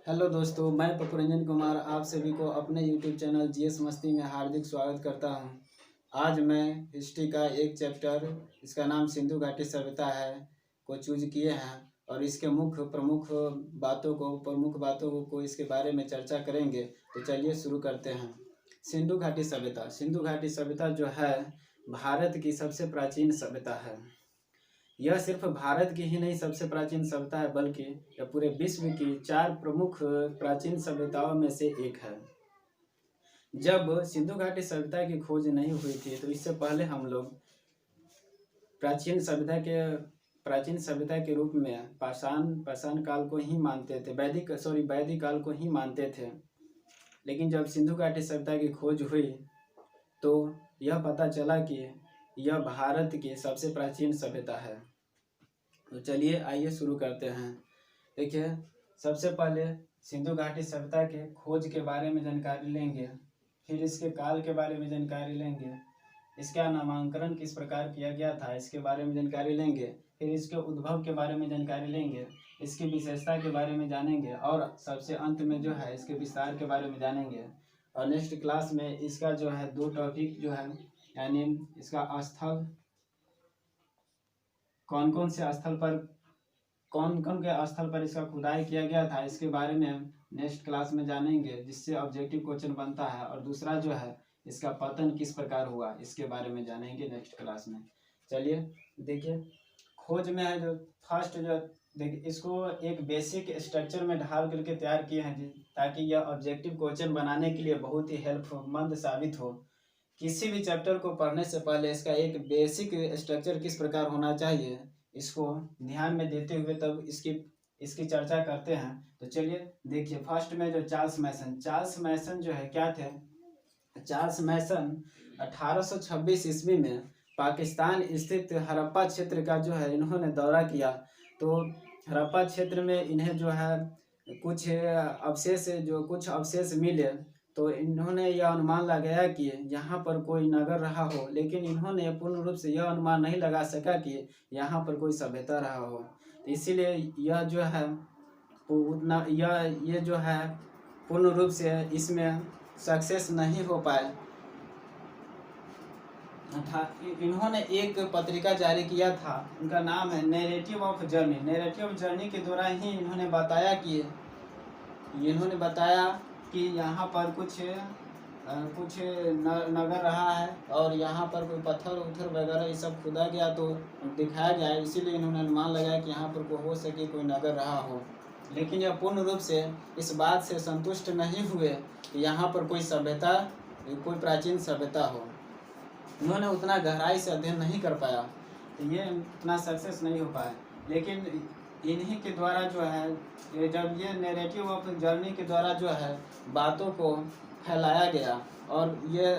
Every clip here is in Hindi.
हेलो दोस्तों, मैं पपुरंजन कुमार आप सभी को अपने यूट्यूब चैनल जीएस मस्ती में हार्दिक स्वागत करता हूं। आज मैं हिस्ट्री का एक चैप्टर, इसका नाम सिंधु घाटी सभ्यता है, को चूज किए हैं और इसके प्रमुख बातों को इसके बारे में चर्चा करेंगे। तो चलिए शुरू करते हैं। सिंधु घाटी सभ्यता जो है भारत की सबसे प्राचीन सभ्यता है। यह सिर्फ भारत की ही नहीं सबसे प्राचीन सभ्यता है, बल्कि यह पूरे विश्व की 4 प्रमुख प्राचीन सभ्यताओं में से एक है। जब सिंधु घाटी सभ्यता की खोज नहीं हुई थी तो इससे पहले हम लोग प्राचीन सभ्यता के रूप में पाषाण काल को ही मानते थे, वैदिक काल को ही मानते थे। लेकिन जब सिंधु घाटी सभ्यता की खोज हुई तो यह पता चला कि यह भारत की सबसे प्राचीन सभ्यता है। तो चलिए आइए शुरू करते हैं। देखिए, सबसे पहले सिंधु घाटी सभ्यता के खोज के बारे में जानकारी लेंगे, फिर इसके काल के बारे में जानकारी लेंगे, इसका नामांकन किस प्रकार किया गया था इसके बारे में जानकारी लेंगे, फिर इसके उद्भव के बारे में जानकारी लेंगे, इसकी विशेषता के बारे में जानेंगे और सबसे अंत में जो है इसके विस्तार के बारे में जानेंगे। और नेक्स्ट क्लास में इसका जो है 2 टॉपिक जो है, यानी इसका स्थल, कौन कौन के स्थल पर इसका खुदाई किया गया था, इसके बारे में हम नेक्स्ट क्लास में जानेंगे, जिससे ऑब्जेक्टिव क्वेश्चन बनता है। और दूसरा जो है इसका पतन किस प्रकार हुआ इसके बारे में जानेंगे नेक्स्ट क्लास में। चलिए देखिए, खोज में है जो फर्स्ट जो देखिए, इसको एक बेसिक स्ट्रक्चर में ढाल करके तैयार किए हैं ताकि यह ऑब्जेक्टिव क्वेश्चन बनाने के लिए बहुत ही हेल्पमंद साबित हो। किसी भी चैप्टर को पढ़ने से पहले इसका एक बेसिक स्ट्रक्चर किस प्रकार होना चाहिए इसको ध्यान में देते हुए तब इसकी चर्चा करते हैं। तो चलिए देखिए, फर्स्ट में जो चार्ल्स मैसन जो है क्या थे। चार्ल्स मैसन 1826 ईस्वी में पाकिस्तान स्थित हड़प्पा क्षेत्र का जो है इन्होंने दौरा किया। तो हड़प्पा क्षेत्र में इन्हें जो है कुछ अवशेष मिले। तो इन्होंने यह अनुमान लगाया कि यहाँ पर कोई नगर रहा हो, लेकिन इन्होंने पूर्ण रूप से यह अनुमान नहीं लगा सका कि यहाँ पर कोई सभ्यता रहा हो। तो इसीलिए यह जो है ये जो है पूर्ण रूप से इसमें सक्सेस नहीं हो पाए। इन्होंने एक पत्रिका जारी किया था, उनका नाम है नैरेटिव ऑफ जर्नी के द्वारा ही इन्होंने बताया कि यहाँ पर कुछ नगर रहा है और यहाँ पर कोई पत्थर वगैरह ये सब खुदा गया तो दिखाया गया है। इसीलिए इन्होंने अनुमान लगाया कि यहाँ पर हो सके कोई नगर रहा हो। लेकिन यह पूर्ण रूप से इस बात से संतुष्ट नहीं हुए कि यहाँ पर कोई प्राचीन सभ्यता हो। उन्होंने उतना गहराई से अध्ययन नहीं कर पाया, तो ये उतना सक्सेस नहीं हो पाया। लेकिन इन्हीं के द्वारा जो है, जब ये नैरेटिव ऑफ जर्नी के द्वारा जो है बातों को फैलाया गया और ये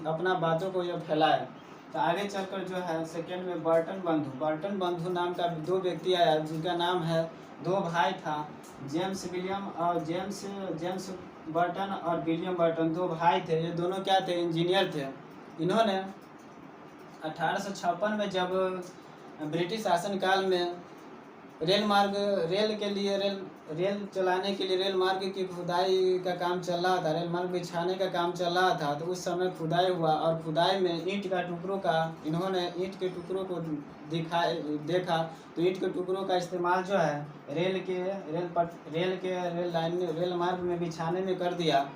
अपना बातों को ये फैलाया, तो आगे चलकर जो है सेकेंड में बर्टन बंधु नाम का 2 व्यक्ति आया, जिनका नाम है, 2 भाई था, जेम्स बर्टन और विलियम बर्टन, 2 भाई थे। ये दोनों क्या थे, इंजीनियर थे। इन्होंने 1856 में जब ब्रिटिश शासनकाल में रेल चलाने के लिए रेल मार्ग की खुदाई का काम चल रहा था, रेल मार्ग बिछाने का काम चल रहा था। तो उस समय खुदाई हुआ और खुदाई में इन्होंने ईंट के टुकड़ों को देखा। तो ईंट के टुकड़ों का इस्तेमाल जो है रेल मार्ग में बिछाने में कर दिया।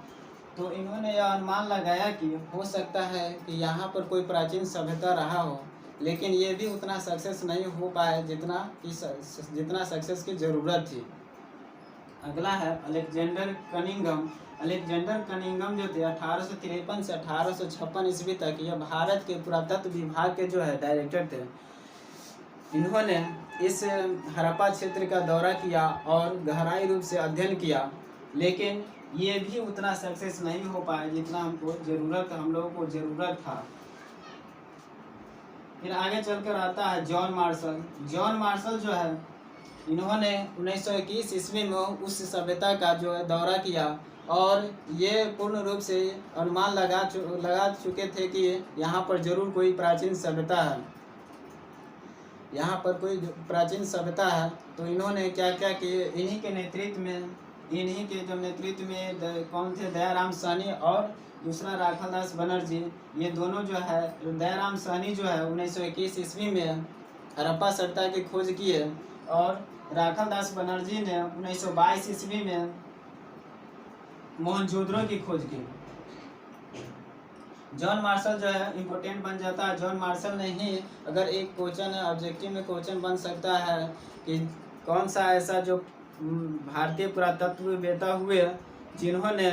तो इन्होंने यह अनुमान लगाया कि हो सकता है कि यहाँ पर कोई प्राचीन सभ्यता रहा हो, लेकिन ये भी उतना सक्सेस नहीं हो पाया जितना सक्सेस की ज़रूरत थी। अगला है अलेक्जेंडर कनिंघम जो थे 1853 से 1856 ईस्वी तक यह भारत के पुरातत्व विभाग के जो है डायरेक्टर थे। इन्होंने इस हड़प्पा क्षेत्र का दौरा किया और गहराई रूप से अध्ययन किया, लेकिन ये भी उतना सक्सेस नहीं हो पाया जितना हम लोगों को ज़रूरत था। फिर आगे चलकर आता है जॉन मार्शल जो है, इन्होंने 1921 ईस्वी में उस सभ्यता का जो है दौरा किया और ये पूर्ण रूप से अनुमान लगा चुके थे कि यहाँ पर जरूर कोई प्राचीन सभ्यता है। यहाँ पर कोई प्राचीन सभ्यता है तो इन्होंने क्या क्या किए, इन्हीं के नेतृत्व में, इन्हीं के जो नेतृत्व में कौन थे, दयाराम साहनी और दूसरा राखालदास बनर्जी, ये दोनों जो है, दयाराम साहनी जो है 1921 ईस्वी में हड़प्पा सभ्यता की खोज की है और राखालदास बनर्जी ने 1922 ईस्वी में मोहनजोदड़ो की खोज की। जॉन मार्शल जो है इम्पोर्टेंट बन जाता है। जॉन मार्शल ने ही, अगर एक क्वेश्चन ऑब्जेक्टिव में क्वेश्चन बन सकता है कि कौन सा ऐसा जो भारतीय पुरातत्ववेत्ता हुए जिन्होंने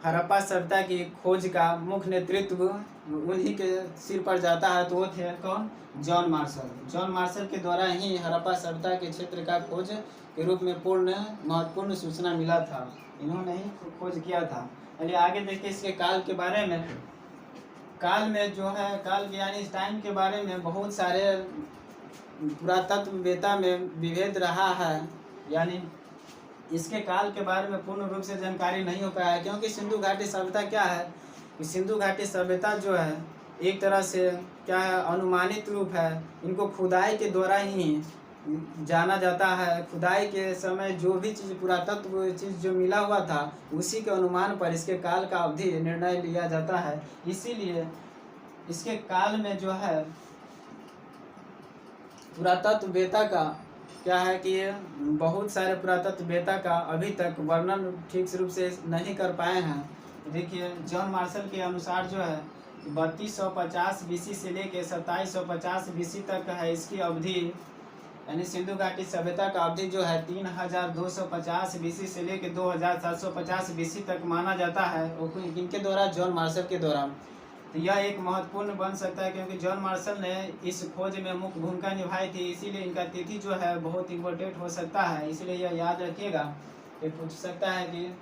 हड़प्पा सभ्यता की खोज का मुख्य नेतृत्व उन्हीं के सिर पर जाता है, तो वो थे कौन, जॉन मार्शल। जॉन मार्शल के द्वारा ही हड़प्पा सभ्यता के क्षेत्र का खोज के रूप में महत्वपूर्ण सूचना मिला था, इन्होंने ही खोज किया था। चलिए आगे देखिए इसके काल के बारे में। काल में जो है, काल के यानी इस टाइम के बारे में बहुत सारे पुरातत्ववेत्ता में विभेद रहा है, यानी इसके काल के बारे में पूर्ण रूप से जानकारी नहीं हो पाया है, क्योंकि सिंधु घाटी सभ्यता क्या है, सिंधु घाटी सभ्यता जो है एक तरह से क्या है, अनुमानित रूप है। इनको खुदाई के द्वारा ही जाना जाता है। खुदाई के समय जो भी चीज़, पुरातत्व चीज़ जो मिला हुआ था उसी के अनुमान पर इसके काल का अवधि निर्णय लिया जाता है। इसीलिए इसके काल में जो है पुरातत्ववेत्ता का क्या है कि बहुत सारे पुरातत्ववेत्ता का अभी तक वर्णन ठीक रूप से नहीं कर पाए हैं। देखिए जॉन मार्शल के अनुसार जो है 3250 BC से लेकर 2750 BC तक है इसकी अवधि, यानी सिंधु घाटी सभ्यता का अवधि जो है 3250 BC से लेकर 2750 BC तक माना जाता है, इनके द्वारा, जॉन मार्शल के द्वारा। तो यह एक महत्वपूर्ण बन सकता है क्योंकि जॉन मार्शल ने इस खोज में मुख्य भूमिका निभाई थी, इसीलिए इनका तिथि जो है बहुत इम्पोर्टेंट हो सकता है। इसलिए यह याद रखिएगा, ये पूछ सकता है कि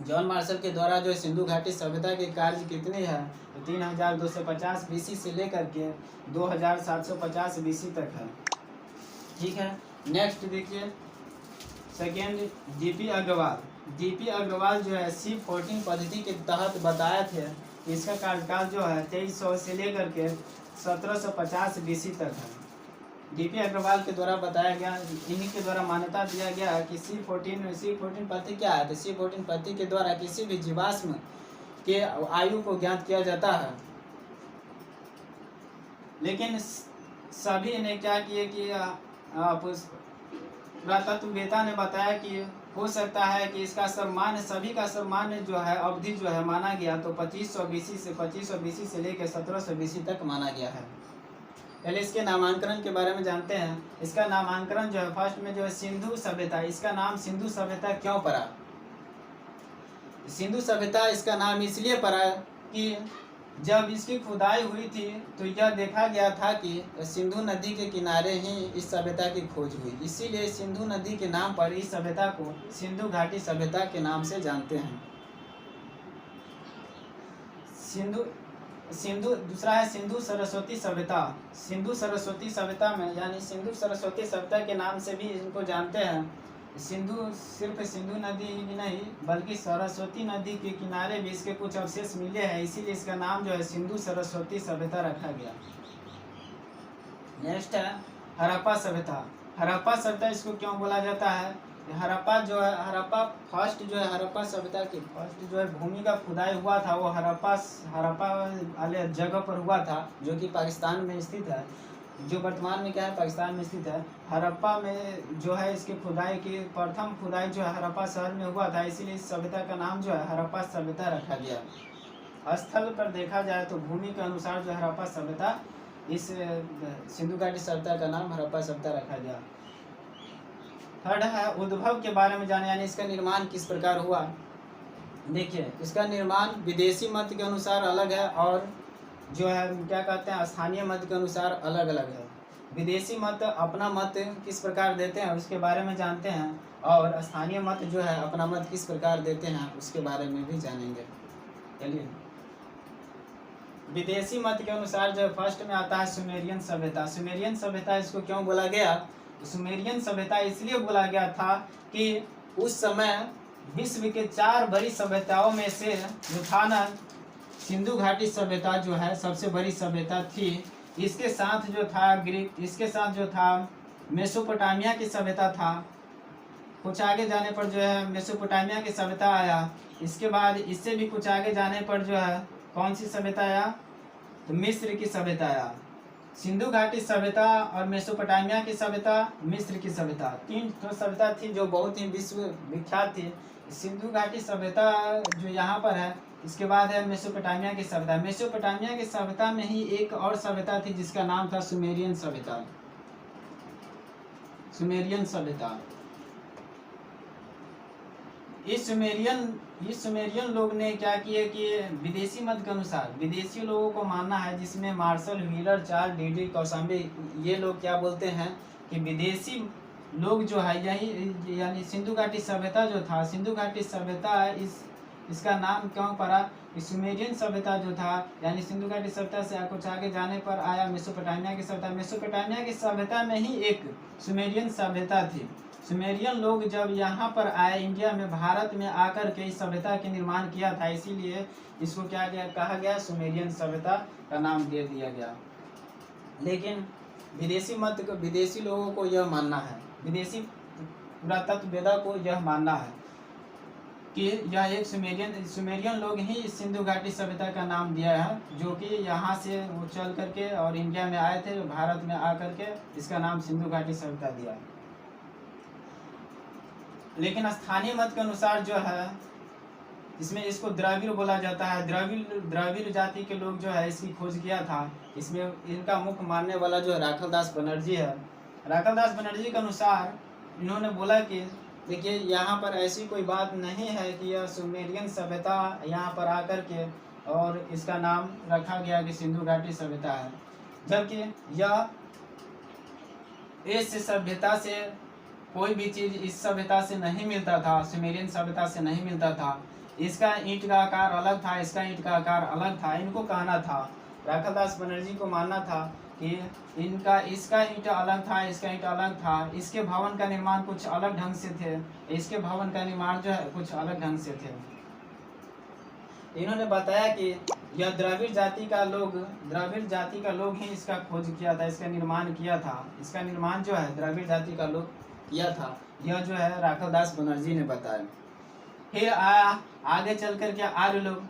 जॉन मार्शल के द्वारा जो सिंधु घाटी सभ्यता के कार्य कितने हैं, तो 3250 BC से लेकर के 2750 BC तक है। ठीक है, नेक्स्ट देखिए second, DP Agrawal. DP Agrawal जो है C14 पद्धति के तहत बताए थे, इसका कार्यकाल जो है 2300 से लेकर के 1750 BC तक है। डीपी अग्रवाल के द्वारा बताया गया, इन्हीं के द्वारा मान्यता दिया गया कि C14 पद्धति क्या है, तो C14 पद्धति के द्वारा किसी भी जीवाश्म के आयु को ज्ञात किया जाता है। लेकिन सभी ने क्या किए कि पुरातत्ववेत्ता ने बताया कि हो सकता है कि इसका सामान्य, सभी का सामान्य जो है अवधि जो है माना गया तो 2500 BC से लेकर 1700 BC तक माना गया है। पहले इसके नामांकन के बारे में जानते हैं। इसका नामांकन जो है फर्स्ट में जो है सिंधु सभ्यता, इसका नाम सिंधु सभ्यता क्यों पड़ा? सिंधु सभ्यता इसका नाम इसलिए पड़ा कि जब इसकी खुदाई हुई थी तो यह देखा गया था कि सिंधु नदी के किनारे ही इस सभ्यता की खोज हुई, इसीलिए सिंधु नदी के नाम पर इस सभ्यता को सिंधु घाटी सभ्यता के नाम से जानते हैं। दूसरा है सिंधु सरस्वती सभ्यता। सिंधु सरस्वती सभ्यता में, यानी सिंधु सरस्वती सभ्यता के नाम से भी इनको जानते हैं। सिंधु सिर्फ सिंधु नदी ही नहीं बल्कि सरस्वती नदी के किनारे भी इसके कुछ अवशेष मिले हैं, इसीलिए इसका नाम जो है सिंधु सरस्वती सभ्यता रखा गया। नेक्स्ट है हड़प्पा सभ्यता। हड़प्पा सभ्यता इसको क्यों बोला जाता है? हड़प्पा जो है, हड़प्पा फर्स्ट जो है हड़प्पा सभ्यता की फर्स्ट जो है भूमि का खुदाई हुआ था वो हड़प्पा वाले जगह पर हुआ था, जो कि पाकिस्तान में स्थित है, जो वर्तमान में क्या है, पाकिस्तान में स्थित है। हड़प्पा में जो है इसकी खुदाई की प्रथम खुदाई जो है हड़प्पा शहर में हुआ था, इसीलिए इस सभ्यता का नाम जो है हड़प्पा सभ्यता रखा गया। स्थल पर देखा जाए तो भूमि के अनुसार जो हड़प्पा सभ्यता, इस सिंधु घाटी सभ्यता का नाम हड़प्पा सभ्यता रखा गया। थर्ड है उद्भव के बारे में जाने, यानी इसका निर्माण किस प्रकार हुआ। देखिए इसका निर्माण विदेशी मत के अनुसार अलग है और जो है क्या कहते हैं स्थानीय मत के अनुसार अलग अलग है। विदेशी मत अपना मत किस प्रकार देते हैं उसके बारे में जानते हैं, और स्थानीय मत जो है अपना मत किस प्रकार देते हैं उसके बारे में भी जानेंगे। चलिए विदेशी मत के अनुसार जो फर्स्ट में आता है सुमेरियन सभ्यता। सुमेरियन सभ्यता इसको क्यों बोला गया? सुमेरियन सभ्यता इसलिए बोला गया था कि उस समय विश्व के 4 बड़ी सभ्यताओं में से जो था ना, सिंधु घाटी सभ्यता जो है सबसे बड़ी सभ्यता थी, इसके साथ जो था ग्रीक, इसके साथ जो था मेसोपोटामिया की सभ्यता था। कुछ आगे जाने पर जो है मेसोपोटामिया की सभ्यता आया। इसके बाद इससे भी कुछ आगे जाने पर जो है कौन सी सभ्यता आया, तो मिस्र की सभ्यता आया। सिंधु घाटी सभ्यता और मेसोपोटामिया की सभ्यता, मिस्र की सभ्यता, तीन तो सभ्यता थी जो बहुत ही विश्व विख्यात थी। सिंधु घाटी सभ्यता जो यहाँ पर है, इसके बाद है मेसोपोटामिया की सभ्यता। मेसोपोटामिया की सभ्यता में ही एक और सभ्यता थी जिसका नाम था सुमेरियन सभ्यता। सुमेरियन सभ्यता, इस सुमेरियन लोग ने क्या किया कि विदेशी मत के अनुसार विदेशी लोगों को मानना है, जिसमें Marshall Wheeler, Charles D Kosambi, ये लोग क्या बोलते हैं कि विदेशी लोग जो है यही यानी सिंधु घाटी सभ्यता जो था, सिंधु घाटी सभ्यता इसका नाम क्यों पड़ा, सुमेरियन सभ्यता जो था यानी सिंधु घाटी सभ्यता से कुछ आगे जाने पर आया मेसोपोटामिया की सभ्यता। मेसोपोटामिया की सभ्यता में ही एक सुमेरियन सभ्यता थी। सुमेरियन लोग जब यहाँ पर आए इंडिया में, भारत में आकर के इस सभ्यता के निर्माण किया था, इसीलिए इसको क्या कहा गया, सुमेरियन सभ्यता का नाम दे दिया गया। लेकिन विदेशी लोगों को यह मानना है, विदेशी पुरातत्ववेदा को यह मानना है कि यह एक सुमेरियन लोग ही इस सिंधु घाटी सभ्यता का नाम दिया है, जो कि यहाँ से वो चल करके और इंडिया में आए थे, भारत में आकर के इसका नाम सिंधु घाटी सभ्यता दिया। लेकिन स्थानीय मत के अनुसार जो है इसमें इसको द्रविड़ बोला जाता है। द्रविड़ जाति के लोग जो है इसकी खोज किया था। इसमें इनका मुख्य मानने वाला जो है राखलदास बनर्जी है। राखलदास बनर्जी के अनुसार इन्होंने बोला कि देखिए यहाँ पर ऐसी कोई बात नहीं है कि यह सुमेरियन सभ्यता यहाँ पर आकर के और इसका नाम रखा गया कि सिंधु घाटी सभ्यता है, जबकि यह इस सभ्यता से कोई भी चीज इस सभ्यता से नहीं मिलता था, सुमेरियन सभ्यता से नहीं मिलता था। इसका ईंट का आकार अलग था, इसका ईंट का आकार अलग था। इनको कहना था, राखलदास बनर्जी को मानना था कि इसका ईंट अलग था, इसका ईंट अलग था, इसके भवन का निर्माण कुछ अलग ढंग से थे, इसके भवन का निर्माण जो है कुछ अलग ढंग से थे। इन्होंने बताया कि यह द्रविड़ जाति का लोग ही इसका खोज किया था, इसका निर्माण किया था। इसका निर्माण जो है द्रविड़ जाति का लोग किया था, यह जो है राखलदास बनर्जी ने बताया। फिर आगे चल कर के आर्य लोग,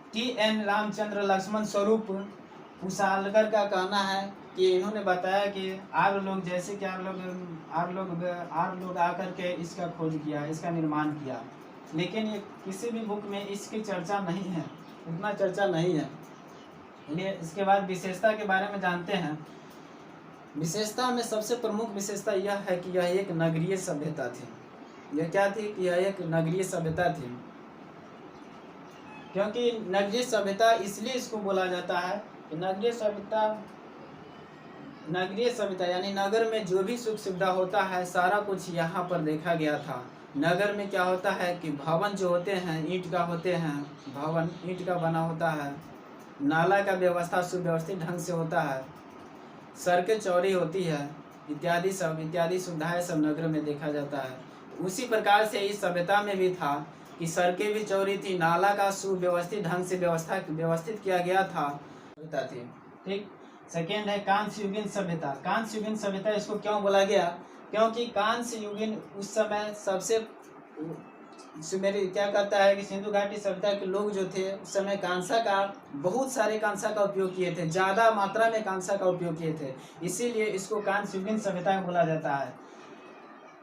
T.N. रामचंद्र लक्ष्मण स्वरूप कुशालकर का कहना है कि इन्होंने बताया कि आर्य लोग जैसे कि आर्य लोग आकर के इसका खोज किया, इसका निर्माण किया। लेकिन ये किसी भी बुक में इसकी चर्चा नहीं है, उतना चर्चा नहीं है। इसके बाद विशेषता के बारे में जानते हैं। विशेषता में सबसे प्रमुख विशेषता यह है कि यह एक नगरीय सभ्यता थी। यह क्या थी कि यह एक नगरीय सभ्यता थी, क्योंकि नगरीय सभ्यता इसलिए इसको बोला जाता है कि नगरीय सभ्यता यानी नगर में जो भी सुख सुविधा होता है सारा कुछ यहाँ पर देखा गया था। नगर में क्या होता है कि भवन जो होते हैं ईंट का होते हैं, भवन ईंट का बना होता है, नाला का व्यवस्था सुव्यवस्थित ढंग से होता है, सड़कें चौड़ी होती है, इत्यादि सुविधाएं सब नगर में देखा जाता है। उसी प्रकार से इस सभ्यता में भी था कि सड़कें भी चौड़ी थी, नाला का सुव्यवस्थित ढंग से व्यवस्थित किया गया था, सभ्यता थी। ठीक। सेकेंड है कांस्य युगीन सभ्यता। कांस्य युगीन सभ्यता इसको क्यों बोला गया, क्योंकि कांस्य युगीन उस समय सबसे सुमेरी क्या कहता है कि सिंधु घाटी सभ्यता के लोग जो थे उस समय कांसा का बहुत सारे कांसा का उपयोग किए थे, ज़्यादा मात्रा में कांसा का उपयोग किए थे, इसीलिए इसको कांस्य युगीन सभ्यता बोला जाता है।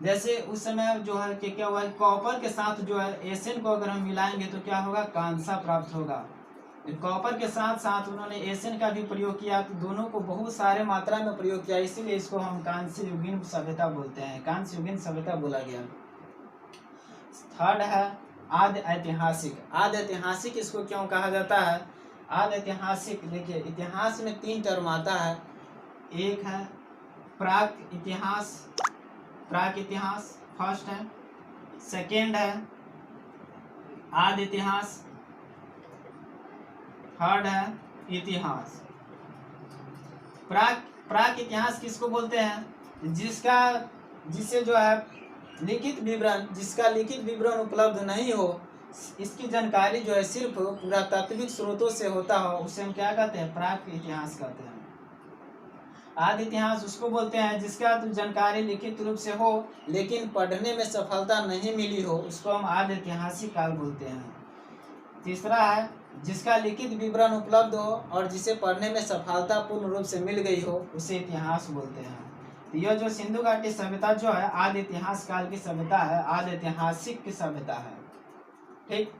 जैसे उस समय जो है कि क्या हुआ, कॉपर के साथ जो है एशियन को अगर हम मिलाएंगे तो क्या होगा, कांसा प्राप्त होगा। कॉपर के साथ साथ उन्होंने एशियन का भी प्रयोग किया, तो दोनों को बहुत सारे मात्रा में प्रयोग किया, इसीलिए इसको हम कांस्य युगीन सभ्यता बोलते हैं, कांस्य युगीन सभ्यता बोला गया। थर्ड है आदि ऐतिहासिक। आदि ऐतिहासिक इसको क्यों कहा जाता है, आदि ऐतिहासिक देखिए इतिहास में 3 टर्म आता है। एक है प्राक इतिहास फर्स्ट है, सेकेंड है आदि इतिहास, थर्ड है इतिहास। प्राक इतिहास किसको बोलते हैं, जिससे जो है जिसका लिखित विवरण उपलब्ध नहीं हो, इसकी जानकारी जो है सिर्फ पुरातात्विक स्रोतों से होता हो, उसे हम क्या कहते हैं, प्राक इतिहास कहते हैं। आदि इतिहास उसको बोलते हैं जिसका जानकारी लिखित रूप से हो लेकिन पढ़ने में सफलता नहीं मिली हो, उसको हम आदि ऐतिहासिक काल बोलते हैं। तीसरा है जिसका लिखित विवरण उपलब्ध हो और जिसे पढ़ने में सफलता पूर्ण रूप से मिल गई हो, उसे इतिहास बोलते हैं। तो यह जो सिंधु घाटी सभ्यता जो है आदि इतिहास काल की सभ्यता है, आदि ऐतिहासिक की सभ्यता है। ठीक,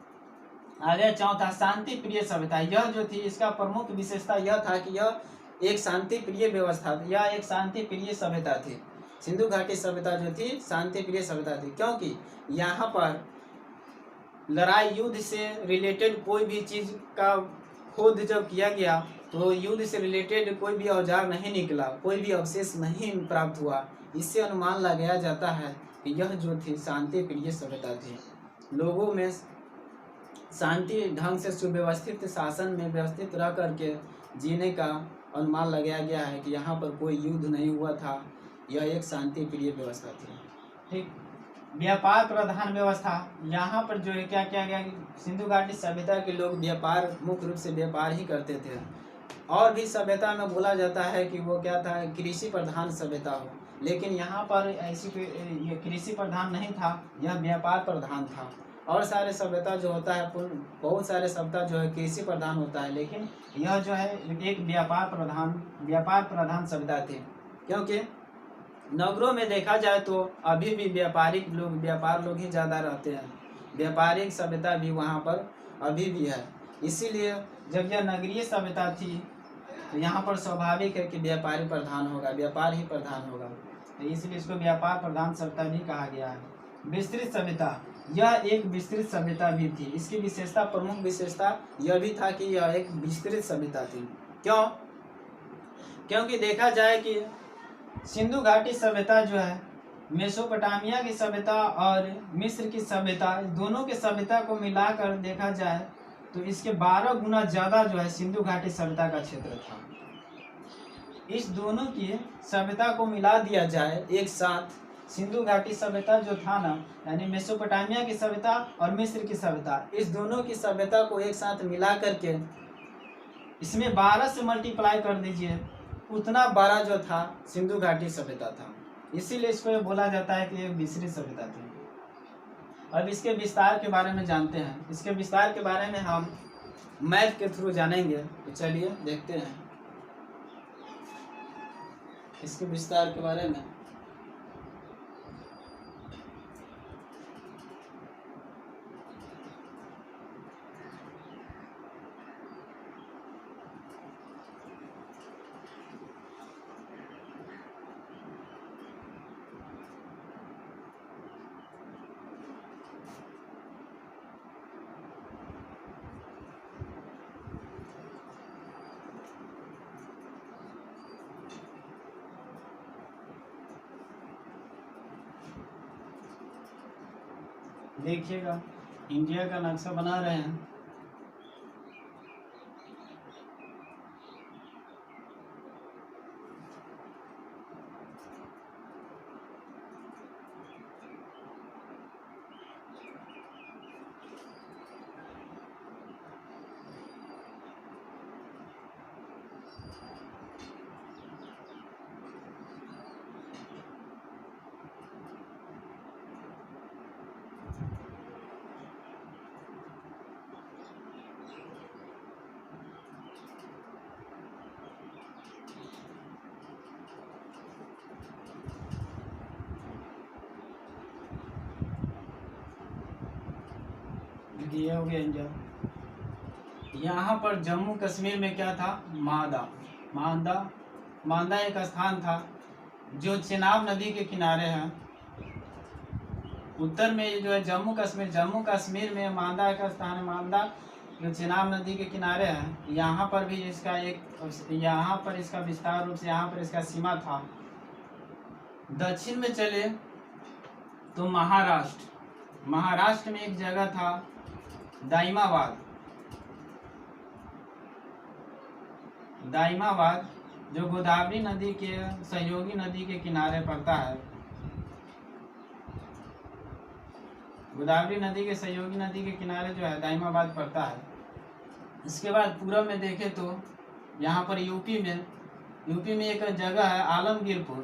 आगे चौथा शांति प्रिय सभ्यता। यह जो थी इसका प्रमुख विशेषता यह था कि यह एक शांति प्रिय व्यवस्था थी, यह एक शांति प्रिय सभ्यता थी। सिंधु घाटी सभ्यता जो थी शांति प्रिय सभ्यता थी, क्योंकि यहाँ पर लड़ाई युद्ध से रिलेटेड कोई भी चीज का खोज जब किया गया तो युद्ध से रिलेटेड कोई भी औजार नहीं निकला, कोई भी अवशेष नहीं प्राप्त हुआ। इससे अनुमान लगाया जाता है कि यह जो थी शांति प्रिय सभ्यता थी। लोगों में शांति ढंग से सुव्यवस्थित शासन में व्यवस्थित रह करके जीने का अनुमान लगाया गया है कि यहाँ पर कोई युद्ध नहीं हुआ था, यह एक शांति प्रिय व्यवस्था थी। ठीक, व्यापार प्रधान व्यवस्था। यहाँ पर जो है क्या किया गया कि सिंधु घाटी सभ्यता के लोग व्यापार मुख्य रूप से व्यापार ही करते थे। और भी सभ्यता में बोला जाता है कि वो क्या था, कृषि प्रधान सभ्यता हो, लेकिन यहाँ पर ऐसी ये कृषि प्रधान नहीं था, यह व्यापार प्रधान था। और सारे सभ्यता जो होता है बहुत सारे सभ्यता जो है कृषि प्रधान होता है, लेकिन यह जो है एक व्यापार प्रधान सभ्यता थी। क्योंकि नगरों में देखा जाए तो अभी भी व्यापार लोग ही ज़्यादा रहते हैं, व्यापारिक सभ्यता भी वहाँ पर अभी भी है। इसीलिए जब यह नगरीय सभ्यता थी तो यहाँ पर स्वाभाविक है कि व्यापारी प्रधान होगा, व्यापार ही प्रधान होगा, तो इसलिए इसको व्यापार प्रधान सभ्यता भी कहा गया है। विस्तृत सभ्यता, यह एक विस्तृत सभ्यता भी थी। इसकी विशेषता, प्रमुख विशेषता यह भी था कि यह एक विस्तृत सभ्यता थी। क्यों? क्योंकि देखा जाए कि सिंधु घाटी सभ्यता जो है मेसोपोटामिया की सभ्यता और मिस्र की सभ्यता, दोनों के सभ्यता को मिलाकर देखा जाए तो इसके 12 गुना ज़्यादा जो है सिंधु घाटी सभ्यता का क्षेत्र था। इस दोनों की सभ्यता को मिला दिया जाए एक साथ, सिंधु घाटी सभ्यता जो था ना, यानी मेसोपोटामिया की सभ्यता और मिस्र की सभ्यता, इस दोनों की सभ्यता को एक साथ मिला करके इसमें 12 से मल्टीप्लाई कर दीजिए, उतना बड़ा जो था सिंधु घाटी सभ्यता था। इसीलिए इसको बोला जाता है कि ये विस्तृत सभ्यता थी। अब इसके विस्तार के बारे में जानते हैं। इसके विस्तार के बारे में हम मैप के थ्रू जानेंगे, तो चलिए देखते हैं इसके विस्तार के बारे में। देखिएगा, इंडिया का नक्शा बना रहे हैं। ये हो गया इंडिया। यहाँ पर जम्मू कश्मीर में क्या था, मांदा एक स्थान था जो चेनाब नदी के किनारे है। उत्तर में जो है जम्मू कश्मीर में मांदा एक स्थान है, मांदा जो चेनाब नदी के किनारे है। यहाँ पर भी इसका यहाँ पर इसका विस्तार रूप से यहाँ पर इसका सीमा था। दक्षिण में चले तो महाराष्ट्र में एक जगह था दाइमाबाद जो गोदावरी नदी के सहयोगी नदी के किनारे पड़ता है। गोदावरी नदी के सहयोगी नदी के किनारे जो है दाइमाबाद पड़ता है। इसके बाद पूर्व में देखें तो यहाँ पर यूपी में यूपी में एक जगह है आलमगीरपुर,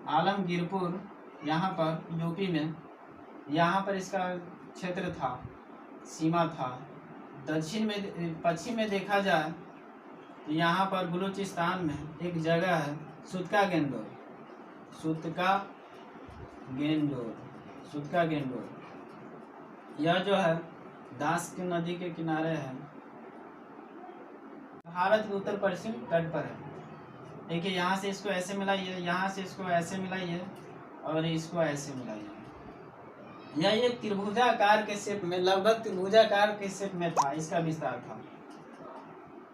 आलमगीरपुर यहाँ पर यूपी में, यहाँ पर इसका क्षेत्र था, सीमा था। पश्चिम में देखा जाए तो यहाँ पर बलूचिस्तान में एक जगह है सुतका गेंडोर। यह जो है दास की नदी के किनारे है, भारत के उत्तर पश्चिम तट पर है। देखिए यहाँ से इसको ऐसे मिलाइए, यहाँ से इसको ऐसे मिलाइए और इसको ऐसे मिलाइए। यह एक त्रिभुजाकार के शेप में, लगभग त्रिभुजाकार के शेप में था, इसका विस्तार था।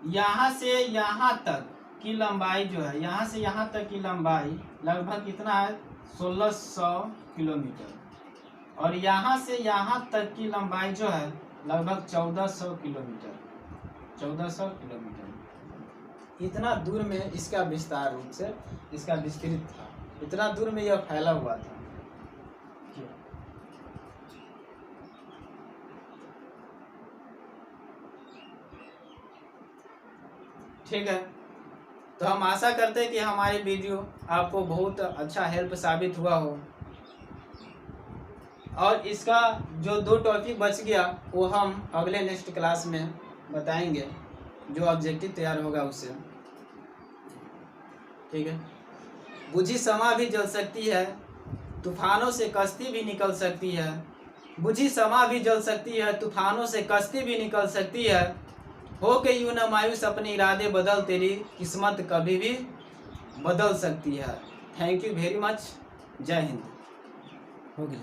यहाँ से यहाँ तक की लंबाई जो है, यहाँ से यहाँ तक की लंबाई लगभग कितना है 1600 किलोमीटर, और यहाँ से यहाँ तक की लंबाई जो है लगभग 1400 किलोमीटर। इतना दूर में इसका विस्तार रूप से इसका विस्तृत था, इतना दूर में यह फैला हुआ था। ठीक है, तो हम आशा करते हैं कि हमारी वीडियो आपको बहुत अच्छा हेल्प साबित हुआ हो, और इसका जो 2 टॉपिक बच गया वो हम अगले नेक्स्ट क्लास में बताएंगे, जो ऑब्जेक्टिव तैयार होगा उससे। ठीक है, बुझी समा भी जल सकती है, तूफानों से कश्ती भी निकल सकती है। बुझी समा भी जल सकती है, तूफानों से कश्ती भी निकल सकती है। हो के यूं न मायूस अपने इरादे बदल, तेरी किस्मत कभी भी बदल सकती है। Thank you very much. जय हिंद। हो गया।